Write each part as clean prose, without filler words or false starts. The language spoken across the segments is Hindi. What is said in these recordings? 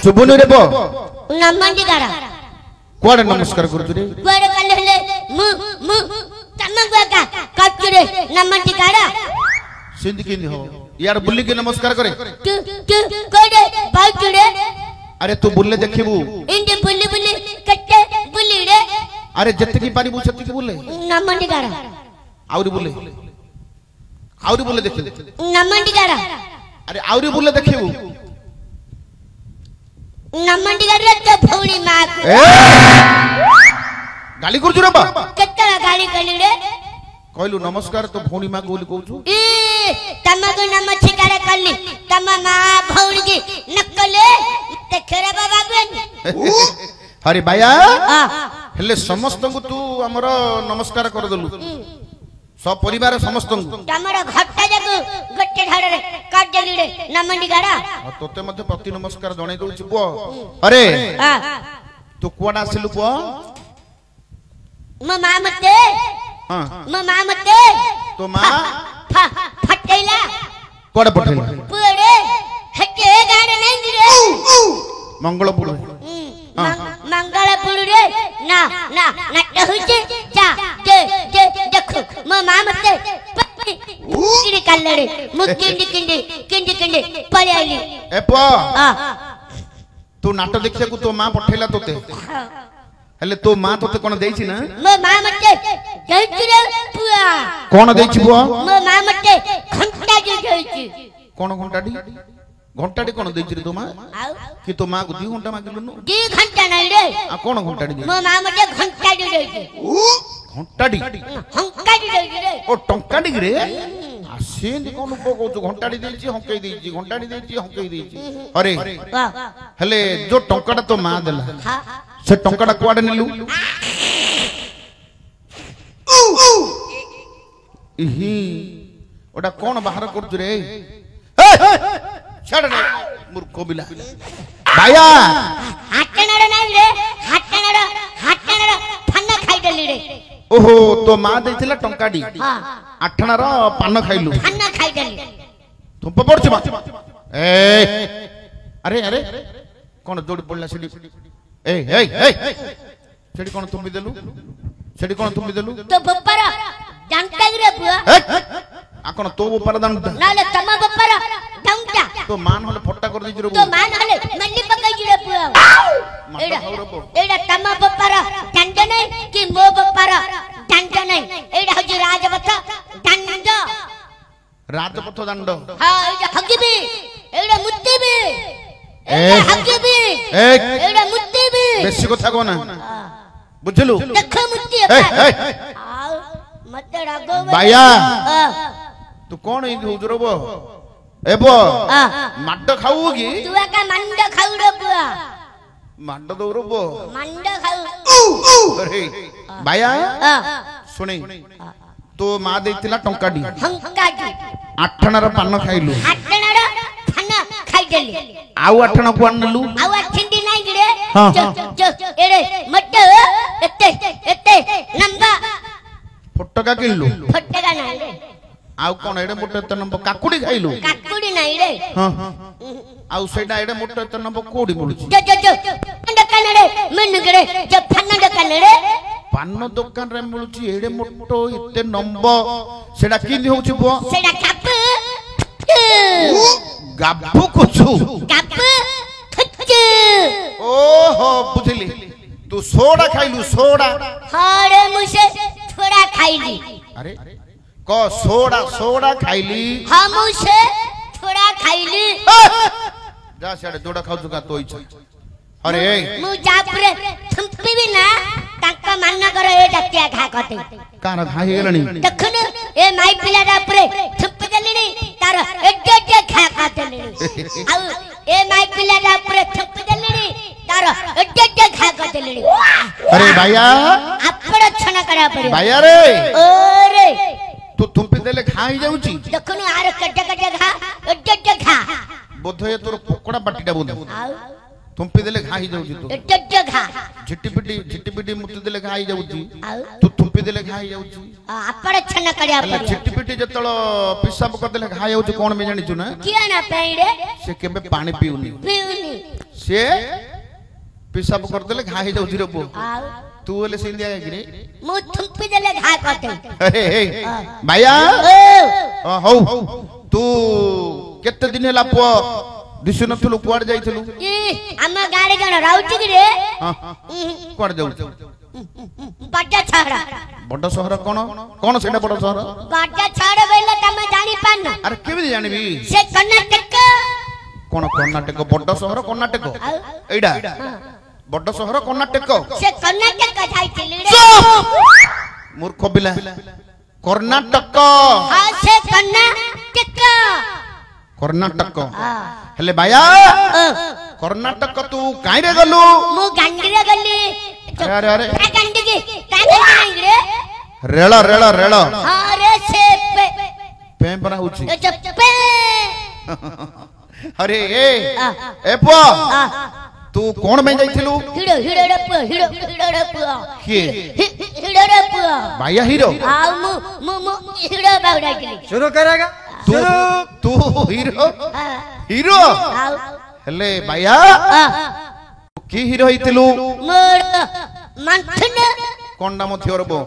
सुबुनु रे बो नमंडी गारा कोड़े नमस्कार करतु रे कोड़े कले मु मु तमंगा का कचरे नमंडी गारा सिंध किंदी हो यार बुल्ली के नमस्कार करे तू कोड़े बाउचुरे अरे तू बुल्ले देखिबू इंदे बुल्ली बुल्ली कट्टे बुल्ली रे अरे जत्ते की पानी बुछती की बुल्ले नमंडी गारा आउरी बुल्ले देखिबू नमंडी गारा अरे आउरी बुल्ले देखिबू नमंडी गारा तो भौणी मां गाली करजु रे बा केतला गाली कली रे कहलु नमस्कार तो भौणी मां बोली कहू ए तमगु नमस्कार कली तम मां भौणी की नकले ते खेरे बाबा बेन अरे भाया हेले समस्त को तू हमर नमस्कार कर दलु सब परिवार समस्त को तमरा घट्टा जको गट्टे ढाडे रे काट देली रे नमंडी गारा तोते मध्ये प्रति नमस्कार जणे दउछि पो अरे तू कोडा आसिलु पो म मामते हां म मामते तो मां फटेला कोडा पठेला पुरे हटे गाडे नहीं रे मंगलपुर मंगलपुर रे ना ना नट होचे जा दे देखो म मामते किडी कल्ले रे मुकिंडी किंडी पळे आली ए पो तू नाटक देखिया को तो मां पठेला तोते हेले तो मां तोते कोन देछि ना म मामते देछि रे पुआ कोन देछि बुआ म मामते घंटा देछि कोन घंटाडी कोन देछि रे तो मां कि तो मां को 2 घंटा मागिलु न 2 घंटा नहीं रे आ कोन घंटाडी म मामते घंटा देछि घंटाडी देछि रे ओ टंकाडी रे आ सेंदी कोन को कहू घंटाडी देछि हंकई देछि घंटाडी देछि हंकई देछि अरे हेले जो टंकाडा तो मां देला हां से टंकाडा कोआडे नेलु इही ओडा कोन बाहर करजु रे छाड़ रे मूर्ख बिला भाया हाटनाडा नहीं रे हाटनाडा फन्न खाई देली रे ओहो तो मां देथिला टंकाडी हां आठणार पान खाइलु फन्न खाई देली तुम पड़छ मा ए अरे कोन जोड़ी पड़ला सेडी ए सेडी कोन तुम देलु तो बप्पारा जानता रे बुआ आ कोन तो बप्पारा जानता नाले तम बप्पारा जानता तो मान होले फट्टा कर दिजरो तो मान हले मल्ली पकाई रे बुआ एडा तम बप्पारा जानता नहीं कि मो बप्पारा जानता नहीं एडा हजि राजपथ दंड हां एडा हगिबी एडा मुत्तीबी एडा हगिबी एडा मुत्तीबी बेसी कथा कोना बुझलु देखो मुत्ती मत रागो बाया तू कोन इ हुजरबो एबो माड्ड खाऊगी तू का मंड खाऊ रे बुआ माड्ड दौरबो मंड खाऊ अरे बाया सुनी तो मां देतिला टंकाडी हंकाडी आठणार पान खाइलु आठणार पान खाइ देली आउ आठना को आनलु आउ आठंडी नाही रे हां एरे मट एते नंबा फटका किल्लु फटका नाही रे आउ कोन एडे मोटे त नंबर काकुडी खाइलु काकुडी नाही रे हां आउ सेडा एडे मोटे त नंबर कोडी मुलुची दुकान रे मन रे जे फन्न दुकान रे पान दुकान रे मुलुची एडे मोटो इते नंबर सेडा किनी होउची बो सेडा गाबु कुछु गाबु खच्चू ओहो बुझली तू सोडा खाइलु सोडा हारे मुसे थोड़ा खाइली अरे को सोडा खाइली हम मुसे थोड़ा खाइली जा सेडे दोडा खाउ का तो इच्छा अरे मु जापरे थंपी भी ना ताका मानना करे ए डटिया घा कते कार घा हे गेलनी देखनु ए माई पिला जापरे थंपी देलिनी तार एड्डे घा काटेली आ ए माई पिला जापरे थंपी देलिनी तार एड्डे घा काटेली अरे भैया आपड़ छना करा पड़े भैया रे ओरे तू थंपी देले खा ही जाउची देखनु आर कड्डे घा एड्डे घा बोधे तोर पकोड़ा बाटीटा बोध थंपी देले खा ही जाउची तू एड्डे घा झिटिपिटी मुति देले खा ही जाउची तू थंपी देले खा ही जाउची आपड़ छना करा पड़े झिटिपिटी जतळ पिसाब कर देले खा जाउची कोन में जानि छु ना किया ना पेड़े से केबे पानी पीउनी से पेशाब करदेले घा हे जाउची रे पो तू हेले सिंदिया गिरे मु थुम्पी देले घा करते अरे हे भाईया हौ तू केते दिन हला पो दिसु नथलु कुआड जाइथलु ई हम गाड़ी जण राउची रे हां कुआड जाउ बड्डा छाड़ा बड्डा शहर कोन कोन सेटा बड्डा शहर बड्डा छाड़ा बेले तमे जानि पान अरे केबे जानिबी से कर्नाटक कोन कर्नाटक बड्डा शहर कर्नाटक एडा बड्डा शहर कर्नाटक से कर्नाटक जाइथिले रे मूर्ख बिला कर्नाटक हां से कर्नाटक कर्नाटक हेले भाया कर्नाटक तू काई रे गलु मु गांडी रे गली अरे अरे का गांडी की का गांडी रे रेल रेल रेल हां रे से पे बना होची पे अरे ए पुआ तू कौन में जाइथिलु हिड़ो हिड़ो रे पुआ हिड़ो रे पुआ के हिड़ो रे पुआ भाईया हीरो आ मु हिड़ो बाउडा गेली शुरू करेगा तू हीरो हीरो हेले भाईया की हीरो हितलु मोर मंथुन कोन नाम थियोर बो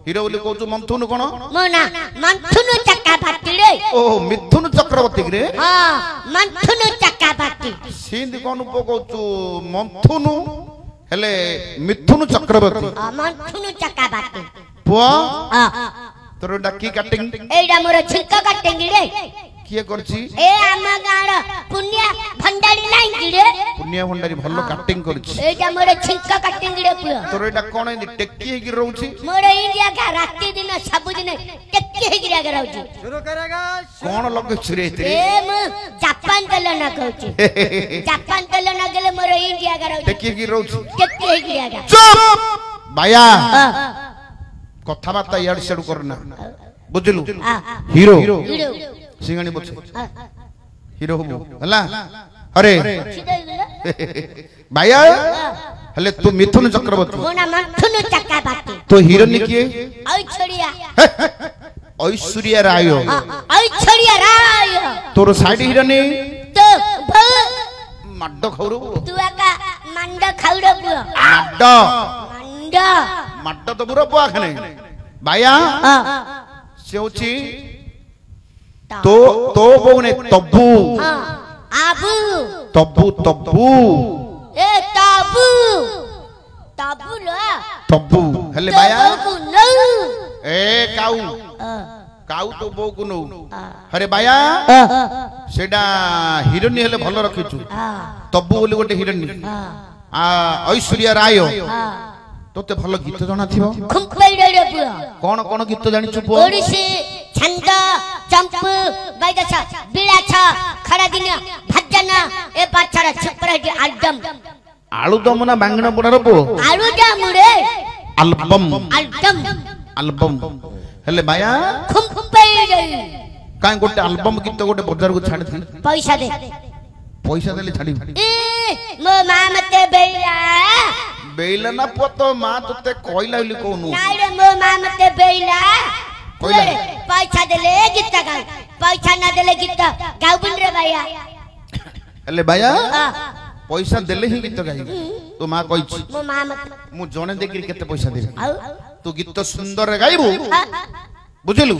हीरो बोली कहू मंथुन कोन मोना मंथुन चक्का बाटी रे ओ मिथुन चक्रवर्ती रे हां मंथुन चक्का बाटी सिंध कोन पो कहू मंथुन हेले मिथुन चक्रवर्ती मंथुन चक्का बाटी पुआ हां तोर डाकी काटिंग एडा मोर छिंका काटिंग रे किए करछि ए आम गाड़ पुण्य भंडारी लाइन रे पुण्य भंडारी भल्लो काटिंग करछि एडा मोर छिंका काटिंग रे पुआ तोर एडा कोन ए टेक्की हे गिर रहउछि मोर इंडिया का राती दिन सब दिन टेक्की हे गिर रहउछि शुरू करेगा कोन लगे छुरे तेरे ए मु जापान तल ना कहउछि जापान तल ना गेले मोर इंडिया का रहउछि टेक्की गिर रहउछि टेक्की हे गिर चुप भाया कथा बात यार सेडु करना बुझलु हीरो हिड़ो सिंगानी बछ हीरो हो हला अरे सीधा गेले भाया हले तू मिथुन चक्रवर्ती मोना मंथुन चक्का बाटी तो हीरोइन किए ओइ छोड़िया ऐश्वर्या राय ओइ छोड़िया राय तोर साइड हीरोइन तो मड्ड खौरु तू आका मंड खाउड़ पुआ मड्ड मंड मड्ड तो बुरा बुआ खने भाया से होची तो बोने तब्बू आबू तब्बू तब्बू ए ताबू ताबू लो तब्बू हेले भाया ताबू नो ए काऊ काऊ तो बो को नो अरे भाया सेडा हिरोइन हेले भलो रखिछु तब्बू बोली गोटे हिरोइन ऐश्वर्या राय तोते भलो गीत जणा थिबो खुंपै रे पुआ कोन कोन गीत जानिछु पुआ ओडिसी छंद चंपू बैदछ बिलाछ खड़ा दिन भजन ए पाछरा छपराडी एल्बम आलू दम ना बांगना पड़ार पो आलू दम रे एल्बम एल्बम एल्बम हेले भाया खुंपै रे काई गोटे एल्बम गीत गोटे बाजार को छाड़ थी पैसा दे पैसा देले छाड़ी ए मो मा मते बेला बेला ना पतो मां तते कोइला हली कोनु नाइ रे मो मा मते बेला कोइला पैसा देले गीत गा पैसा ना देले गीत गाउबन रे भैया हेले भाया पैसा देले ही गीत गाई तो मां कहि मो मा मते मु जने देखि केते पैसा देबे आउ तू गीत सुंदर गाइबू बुझलु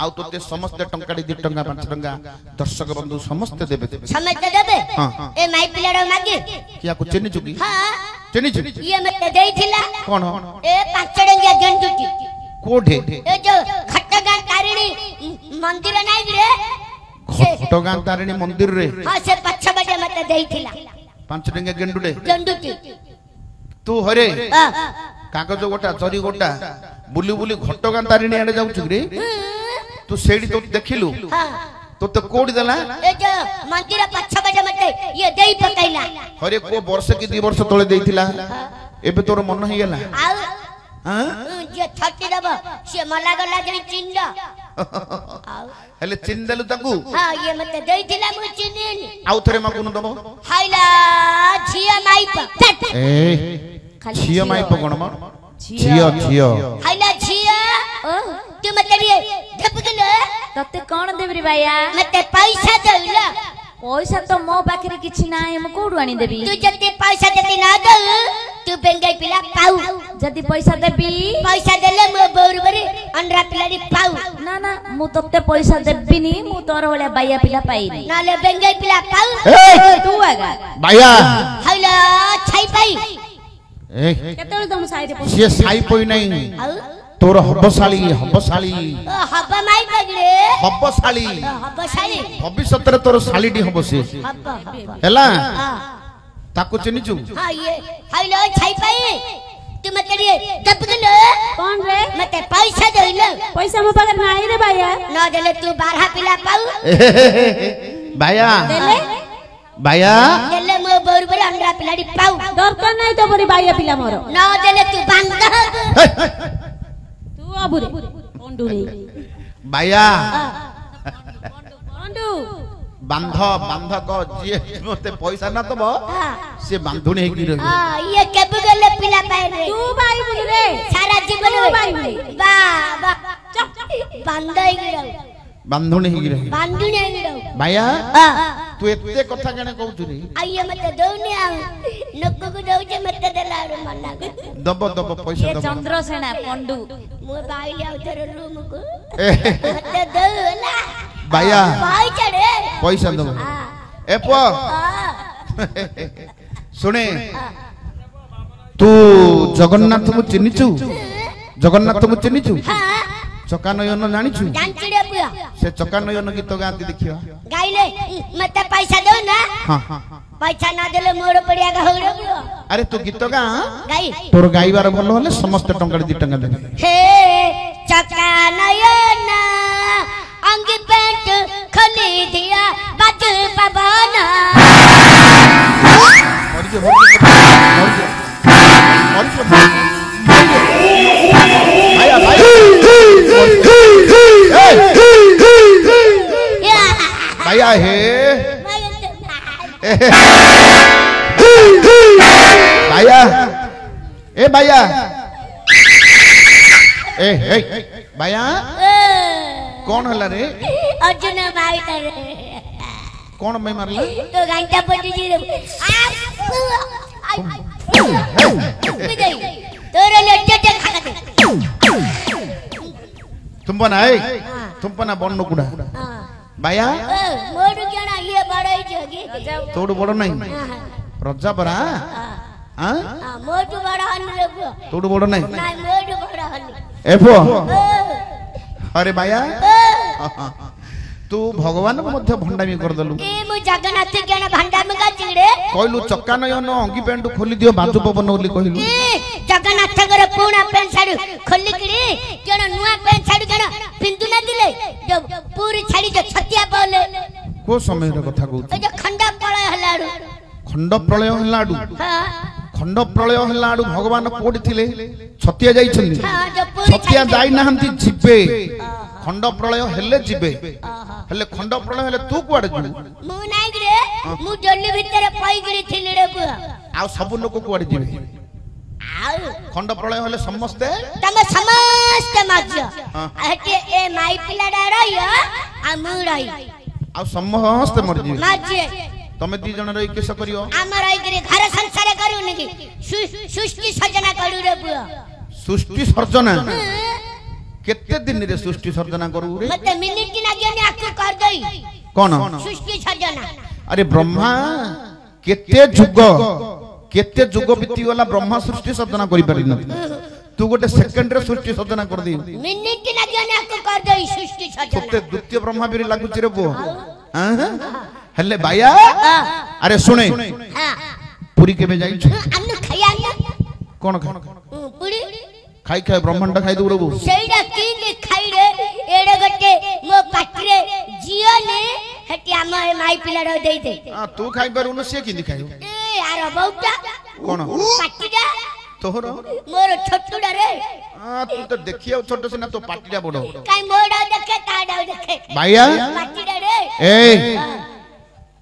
आउ तोते समस्त टंकाडी 2 टंका 5 टंका दर्शक बंधु समस्त देबे समझ देबे ए माई पिला रो मागे किया को चिन्ह चुकी हां चिन्ह चुकी ये मते देइथिला कोन ए 5 टंका गंडुटी कोठे ए जो खट्टगा तारिणी मंदिर नाइ रे खट्टगा तारिणी मंदिर रे हां से पछ बजे मते देइथिला 5 टंका गंडुटे गंडुटी तू हरे कागज गोटा चरी गोटा बुली बुली घटगां तारिणी आड़े जाउछु रे तू सेडी तो देखिलु तो तो कोडी देला ए जो मंदिर पछ बजे मते ये देई पकैला हरे को वर्ष की 2 वर्ष तळे देइथिला एबे तोर मन ही गेला आउ हां जे छटी दब से मला गला जे चिंड आउ हेले चिन देलु ताकू हां ये मते देइथिला मु चिनेनी आउ थरे माकुन दबो हाइला झिया माई प ए छिया माई पगण म छिया छिया हाइला झिया तू मते रे धपकले तते कोन देबरी भैया मते पैसा देला पैसा तो मो पाखरे किछि नाय म कोडु आनी देबी तू जति पैसा देती ना दो तू बेंगाई पिला पाऊ जदी पैसा देबी पैसा देले मो बोर बरी अंडरा पिलाडी पाऊ ना ना मु तते पैसा देबिनी मु तोर होले बाया पिला पाइनी नाले बेंगाई पिला पाऊ तू आगा बाया हाइला छाई पाई ए केतळ तुम साइड पे से साई पई नहीं आउ तोर हबशाली हब माई बगले हबशाली हब शाली भविष्य तोर शालीडी हब से हब हैला हां ताको चिनिचु हां ये हाइला छाई पाई तू मते रे दब गेलो कौन रे मते पैसा देलो पैसा मो पाखरे नाय रे बाया ना देले तू 12 पिला पाऊ बाया देले बाया देले मो बोर बरी अंडरा पिलाडी पाऊ दरकार नाय तो बरी बाया पिला मोर ना देले तू बांध तू अबुरे कोंडू रे बाया कोंडू बांध बांध को जे मते पैसा ना दबो से बांधुनी हेकी रही हां ये केबे गेले पिला पाए रे तू बाई बुली रे सारा जीवन तू बाई बुली बा बा बांधाई गिरौ बांधुनी हेकी रही बांधुनी गिरौ बाया हां तू एते कथा केने कहू रे आइए मते दौनी आ नको को दौजे मते देलारो मना दबो दबो पैसा ये दबो चंद्रसेना पंडू मो बाई ले उधर रूम को मते दौला बाया भाई चढ़े पैसा दबो ए पो सुने तू जगन्नाथ को चिन्हिचु जगन्नाथ को चिन्हिचु हां चकानयन जानिचु जानचिड़े पुआ से चकानयन गीत गाती देखियो गाइले मते पैसा दो ना हां हां पैसा ना देले मोर पड़िया का होरो पुआ अरे तू गीत गा गाई तोर गाइबार भलो हले समस्त टंका 2 टंका दे हे चकानयन अंग पेंट खली दिया बाज पवन आया भाई भैया हे भैया ए भैया ए भैया कौन हला रे अर्जुन भाई रे कौन मैं मारला तो घंटा पटी जी रे तोरे लट्टे खा दे तुम बनाए तुम बना बन्नो कुड़ा भैया मोर केना ये बड़ाई जगी तोड़ बड़ नहीं रजा बरा हां मोर तो बड़ा हन रे तोड़ बड़ नहीं ना मोर तो बड़ा हन एफो अरे भैया तू भगवान को मध्य भंडामी कर दलु ए मु जगन्नाथ केना भंडामी का चिड़े कहलु चक्कानयन अंगी पैंट खोली दियो बाजू पवन ओली कहलु ए जगन्नाथ कर पूरा पैंट साड़ी खोली करी केना नुआ पैंट साड़ी केना पिंदु ना दिले जो पूरी छाड़ी जो छतिया बोले को समय रे कथा कहू ए जो खंडा प्रलय हलाडू खंड प्रलय हलाडू हां खंड प्रलय हलाडू भगवान कोडी थिले छतिया जाई छली हां जो पूरी छतिया जाई नाहंती जिबे खंड प्रलय हेले जिबे हेले खंड प्रलय हेले तू कुआडे जु मु नाइ रे मु जल्ली भीतर पई गरी थिले रे बुआ आ सब लोग कुआडे जिबे आउ खंड प्रलय हेले समस्ते तमे समस्त माज्य हटे ए माई पिलाडा रहियो आ मु रही आ समस्ते मर जिबे माज्य तमे दी जण रही केस करियो हमर आई गरी घर संसार करू नकी सृष्टि सृजना करू रे बुआ सृष्टि सर्जना केते दिन रे सृष्टि सर्जना करू रे मते मिनिट की नागियो ने आकु कर दई कोन सृष्टि सृजना अरे ब्रह्मा केते जुग बीती गला ब्रह्मा सृष्टि सर्जना करि पारि न तू गोटे सेकंड रे सृष्टि सर्जना कर दी मिनिट की नागियो ने आकु कर दई सृष्टि सृजना तते द्वितीय ब्रह्मा भी लागु रे बो हां हल्ले बाया अरे सुने हां पूरी केबे जाई छु अन्नु खया ना कोन खा पूरी खाई खाई ब्रह्मांड खाई दो रे सेइडा की खाई रे एडे गटे मो पाटरे जियो ने हटी हम माई पिला रो देई दे आ तू खाई पर उन से की खाई ए यार बहुटा कोन पाटीडा तोहर मोर छोटुडा रे आ तू तो देखियो छोटो से ना तो पाटीडा बड़ो काई मोडा देखे ताडा देखे भैया पाटीडा रे ए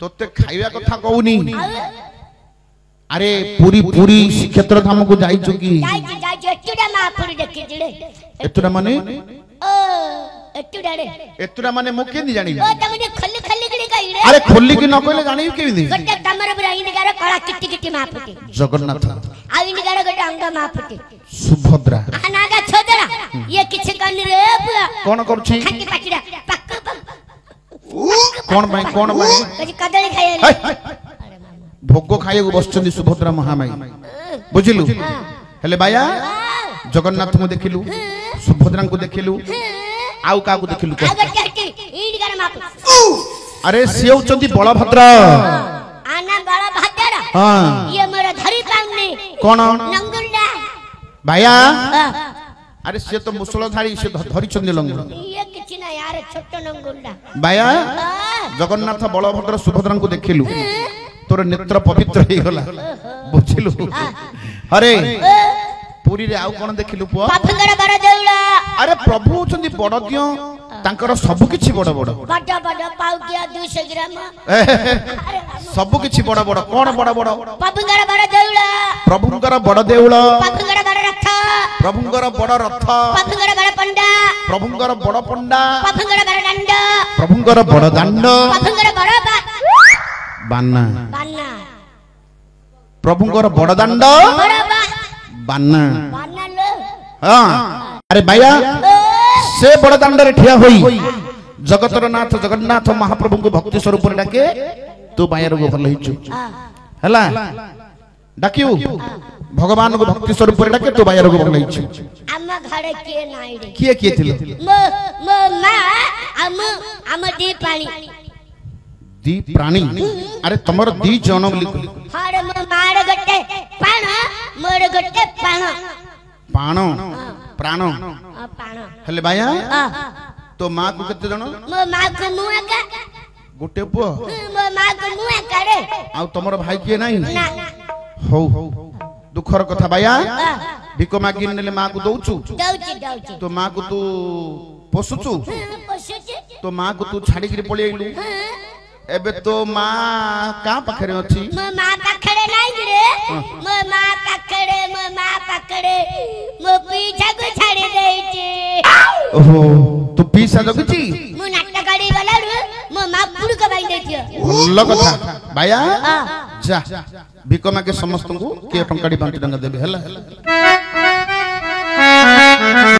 तोते खाइबा कथा कहूनी अरे पूरी पूरी श्रीक्षेत्र धाम को जाई चुकी जाई एटुडा महापुर देखि जिड़े एतुरा माने ओ एटुडा रे एतुरा माने मु केनी जानी ओ तमने खल्ली खल्ली गड़ी गई रे अरे खोली की न कहले जानियो केमिति गोटे तमर पुरा इंडिगार कला किटी किटी माफुटी जगन्नाथ आ इंडिगार गोटे अंग माफुटी सुभद्रा नागा छोदरा ये किछ कनि रे बुआ कोन करछि खाकी पाटिरा पक्क कोन भाई कजी कदली खाइले भोग खाइए बसचंदी सुभद्रा महामाई बुझिलु हेले बाया जगन्नाथ को देखिलु सुभद्रा को देखिलु आउ का को देखिलु इंडिगार माफुटी अरे से होचंदी बलभद्र आना बलभद्र हां ये मोर धरी पाउनी कोन नंगुंडा भाया अरे से तो मुसलधारी से धरी चंदी लंगुर ये किछ ना यार छोट नंगुंडा भाया जगन्नाथ बलभद्र सुभद्रा को देखिलु तोर नेत्र पवित्र हे गला बुझिलु अरे पुरी रे आउ कोन देखिलु पुआ पाफंगड़ बर देउला अरे प्रभु होचंदी बड़ दियो तांकर सब किछि बड़ बड़ बड़ बड़ पाउकिया 200 ग्राम सब किछि बड़ बड़ कोन बड़ बड़ पाफंगड़ बर देउला प्रभुंकर बड़ देउल पाफंगड़ बर रथ प्रभुंकर बड़ रथ पाफंगड़ बर पंडा प्रभुंकर बड़ पंडा पाफंगड़ बर दंड प्रभुंकर बड़ दंड पाफंगड़ बर बाना बाना प्रभुंकर बड़ दंड बर बाना बाना लो हां अरे भैया से बड़ दंड रे ठिया होई जगतर नाथ जगन्नाथ महाप्रभु को भक्ति स्वरूप रे डाके तू बायर को भल हिचु हला डाकियो भगवान को भक्ति स्वरूप रे डाके तू बायर को भल हिचु हम घरे के नाई रे किए थिले मो मो मा हम दी पानी दी प्राणी अरे तमर दी जन्म लिखु हरे मो मार गटे पाण मोर गटे पाण पाण प्राण पाण हेले भाया तो मां को केते जण मो मां को मुआ का गोटे पुओ मो मां को मुआ करे आ तमर भाई किए नाही ना हो दुखर कथा भाया भिको मागी नेले मां को दउचु दउची तो मां को तू पोसुचु पशुची तो मां को तू छाड़ी के पळे आइलु एबे तो मां का पखरे अछि मो मां पखड़े नाही रे मो मां पखड़े मो पीछा को छाड़ी देची ओहो तू पीसा जगची मो नाटक गाड़ी गलाडू मो मां पुड़ को बाई देथियो भल्ल कथा भाया जा भिको मागे समस्त को के टंकाडी 5 टंका देबे हला